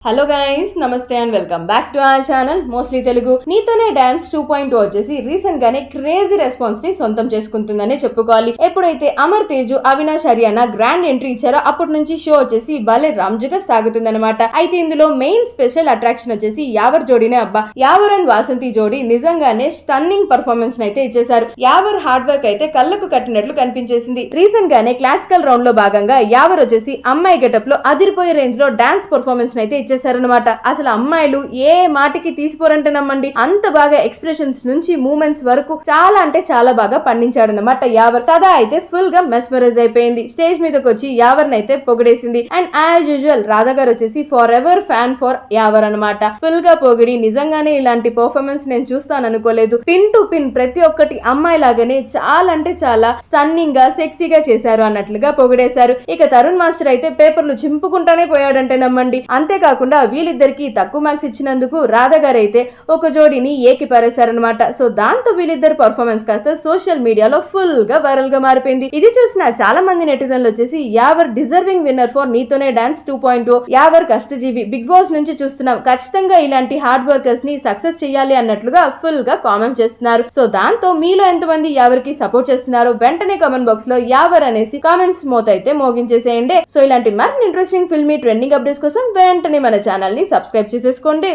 Hello guys, నమస్తే and welcome back to our channel mostly Telugu. నీతోనే dance 2.0 వచ్చేసి recent గానే క్రేజీ రెస్పాన్స్ ని సొంతం చేసుకుంటుందనే చెప్పుకోవాలి. ఎప్పుడైతే అమర్ తేజు, అవినాష్ హరియానా గ్రాండ్ ఎంట్రీ ఇచ్చారో అప్పటి నుంచి షో వచ్చేసి భలే రంజుగా సాగుతుందన్నమాట. అయితే ఇందులో మెయిన్ స్పెషల్ అట్రాక్షన్ వచ్చేసి యావర్ జోడీనే అబ్బా. యావర్ అండ్ వాసంతి జోడీ నిజంగానే స్టన్నింగ్ పర్ఫార్మెన్స్ అయితే ఇచ్చేశారు. యావర్ హార్డ్ వర్క్ అయితే కళ్ళకు కట్టినట్లు కనిపించేసింది. రీసెంట్ గానే క్లాసికల్ రౌండ్ లో భాగంగా యావర్ వచ్చేసి అమ్మాయి గెటప్ లో అదిరిపోయే రేంజ్ లో డాన్స్ పర్ఫార్మెన్స్ అయితే ఇచ్చేసారనమాట. అసలు అమ్మాయిలు ఏ మాటికి తీసిపోరంటే నమ్మండి, అంత బాగా ఎక్స్ప్రెషన్స్ నుంచి మూమెంట్స్ వరకు చాలా అంటే చాలా బాగా పండించాడనమాట యావర్. కదా అయితే ఫుల్ గా మెస్మరైజ్ అయిపోయింది. స్టేజ్ మీదకి వచ్చి యావర్ నైతే పొగిడేసింది. అండ్ యాజ్ యూజువల్ రాధా గారు వచ్చేసి for ever fan for Yawar అనమాట. ఫుల్ గా పొగిడి నిజంగానే ఇలాంటి పర్ఫార్మెన్స్ నేను చూస్తాను అనుకోలేదు, పిన్ టు పిన్ ప్రతి ఒక్కటి అమ్మాయి లాగానే చాలా అంటే చాలా స్టన్నింగ్ గా సెక్సీగా చేశారు అన్నట్లుగా పొగిడేశారు. ఇక తరుణ్ మాస్టర్ అయితే పేపర్లు చింపుకుంటానే పోయాడంటే నమ్మండి. అంతేకాకుండా వీళ్ళిద్దరికి తక్కువ మార్క్స్ ఇచ్చినందుకు రాధా గారు అయితే ఒక జోడీని ఏకి పారేశారనమాట. సో దాంతో వీళ్ళిద్దరు పర్ఫార్మెన్స్ కాస్త సోషల్ మీడియాలో ఫుల్ గా వైరల్ గా మారిపోయింది. ఇది చూసిన చాలా మంది నెటిజన్లు వచ్చేసి యావర్ డిజర్వింగ్ విన్నర్ ఫర్ నీతోనే డాన్స్ 2.0, యావర్ కష్టజీవి, బిగ్ బాస్ నుంచి చూస్తున్నాం, ఖచ్చితంగా ఇలాంటి హార్డ్ వర్కర్స్ ని సక్సెస్ చేయాలి అన్నట్లుగా ఫుల్ గా కామెంట్స్ చేస్తున్నారు. సో దాంతో మీలో ఎంతమంది యావర్ కి సపోర్ట్ చేస్తున్నారో వెంటనే కామెంట్ బాక్స్ లో యావర్ అనేసి కామెంట్స్ మోత అయితే మోగించేసేయండి. సో ఇలాంటి మరిన్ని ఇంట్రెస్టింగ్ ఫిల్మీ ట్రెండింగ్ అప్డేట్స్ కోసం వెంటనే మన ఛానల్ ని సబ్స్క్రైబ్ చేసేసుకోండి.